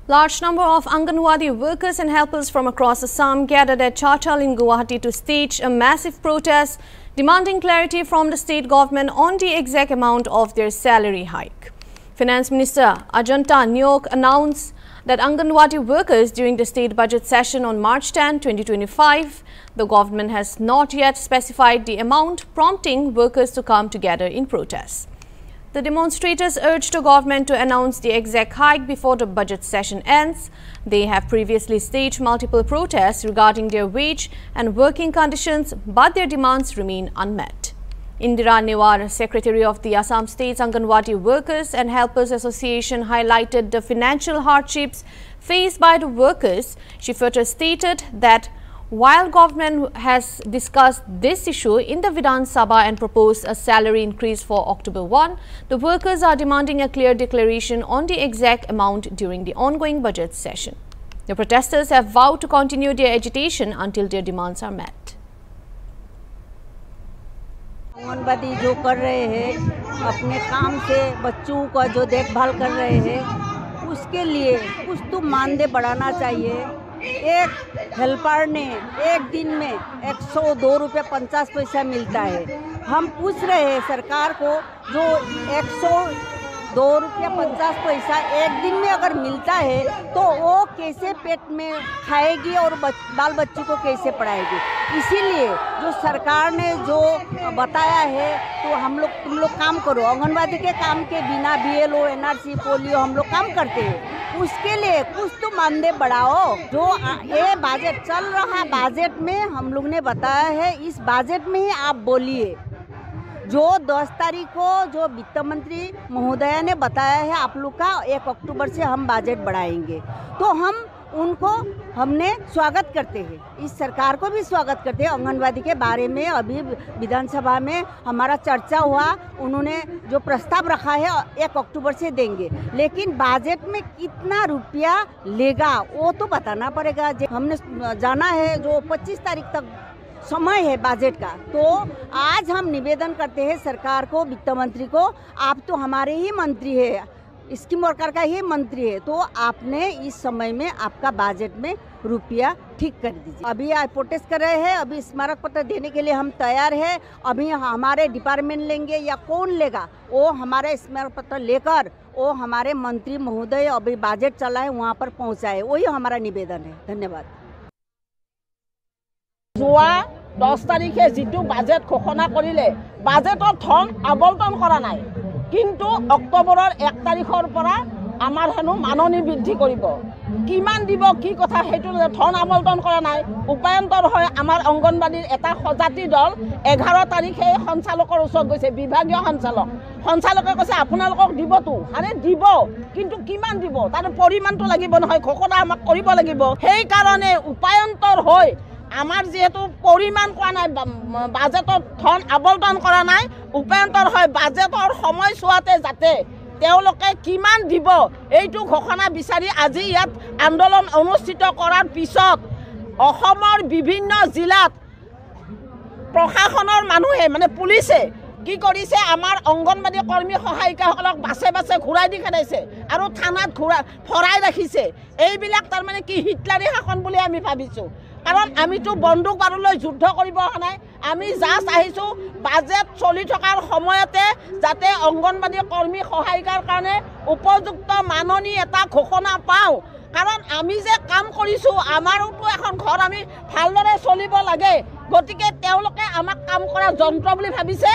Large number of Anganwadi workers and helpers from across Assam gathered at Chartal in Guwahati to stage a massive protest demanding clarity from the state government on the exact amount of their salary hike. Finance Minister Ajanta Nyok announced that Anganwadi workers during the state budget session on March 10, 2025, the government has not yet specified the amount, prompting workers to come together in protest. The demonstrators urged the government to announce the exact hike before the budget session ends. They have previously staged multiple protests regarding their wage and working conditions, but their demands remain unmet. Indira Newar, Secretary of the Assam State's Anganwadi Workers and Helpers Association, highlighted the financial hardships faced by the workers. She further stated that while government has discussed this issue in the Vidhan Sabha and proposed a salary increase for October 1, the workers are demanding a clear declaration on the exact amount during the ongoing budget session. The protesters have vowed to continue their agitation until their demands are met. Anganwadi जो कर रहे हैं अपने काम से बच्चों का जो देखभाल कर रहे हैं उसके लिए कुछ तो मानदेय बढ़ाना चाहिए। एक हेल्पर ने एक दिन में 102 रुपये 50 पैसा मिलता है। हम पूछ रहे हैं सरकार को जो 102 रुपये 50 पैसा एक दिन में अगर मिलता है तो वो कैसे पेट में खाएगी और बाल बच्चों को कैसे पढ़ाएगी। इसीलिए जो सरकार ने जो बताया है तो तुम लोग काम करो। आंगनबाड़ी के काम के बिना BLO NRC पोलियो हम लोग काम करते हैं, उसके लिए कुछ तो मानदेय बढ़ाओ। जो ये बजट चल रहा बजट में हम लोग ने बताया है, इस बजट में ही आप बोलिए। जो 10 तारीख को जो वित्त मंत्री महोदया ने बताया है आप लोग का 1 अक्टूबर से हम बजट बढ़ाएंगे, तो हमने स्वागत करते हैं। इस सरकार को भी स्वागत करते हैं। आंगनबाड़ी के बारे में अभी विधानसभा में हमारा चर्चा हुआ, उन्होंने जो प्रस्ताव रखा है 1 अक्टूबर से देंगे, लेकिन बजट में कितना रुपया लेगा वो तो बताना पड़ेगा। हमने जाना है जो 25 तारीख तक समय है बजट का, तो आज हम निवेदन करते हैं सरकार को, वित्त मंत्री को, आप तो हमारे ही मंत्री है, स्कीम वर्कर का ही मंत्री है, तो आपने इस समय में आपका बजट में रुपया ठीक कर दीजिए। अभी आज प्रोटेस्ट कर रहे हैं, अभी स्मारक पत्र देने के लिए हम तैयार हैं। अभी हमारे डिपार्टमेंट लेंगे या कौन लेगा, वो हमारे स्मारक पत्र लेकर वो हमारे मंत्री महोदय अभी बजट चला है वहाँ पर पहुँचाए, वही हमारा निवेदन है। धन्यवाद। 10 तारिखे जितु बाजेट घोषणा करिले बाजेटर धन आबंटन करा नाय, किन्तु अक्टोबरर 1 तारिखर परा आमार हेनु माननी बृद्धि करिब। किमान দিব কি কথা হেতু ধন আবণ্টন কৰা নাই। উপায়ন্তৰ হয় আমাৰ অংগনবাড়ীৰ এটা সজাতি দল 11 তাৰিখে সঞ্চালকৰ ওচৰত গৈছে, বিভাগীয় সঞ্চালকে কৈছে আপোনালোকক দিবতো। আৰে দিব, কিন্তু কিমান দিব তাৰ পৰিমাণটো লাগিব নহয়, ঘোষণা আমাক কৰিব লাগিব। সেই কাৰণে উপায়ন্তৰ হয় আমার যেহেতু পরিমাণ কোৱা নাই, বাজেটত ধন আবণ্টন কৰা নাই, উপায়ন্তৰ হয় বাজেটৰ সময়ছোৱাতে যাতে তেওঁলোকে কিমান দিব এইটো ঘোষণা বিচাৰি আজি ইয়াত আন্দোলন অনুষ্ঠিত কৰাৰ পিছত অসমৰ বিভিন্ন জিলাত প্ৰশাসনৰ মানুহে মানে পুলিচে কি কৰিছে, আমাৰ অংগনবাড়ী কৰ্মী সহায়িকাসকলক বাছে বাছে ঘূৰাই দি খেদাইছে আৰু থানাত ফৰাই ৰাখিছে। এইবিলাক তাৰমানে কি হিটলাৰী শাসন বুলি আমি ভাবিছোঁ, কাৰণ আমিতো বন্দুক বাৰুলৈ যুদ্ধ কৰিব অহা নাই। আমি জাষ্ট আহিছোঁ বাজেট চলি থকাৰ সময়তে যাতে অংগনবাড়ী কৰ্মী সহায়িকাৰ কাৰণে উপযুক্ত মাননি এটা ঘোষণা পাওঁ, কাৰণ আমি যে কাম কৰিছোঁ আমাৰোতো এখন ঘৰ আমি ভালদৰে চলিব লাগে, গতিকে তেওঁলোকে আমাক কাম কৰা যন্ত্ৰ বুলি ভাবিছে।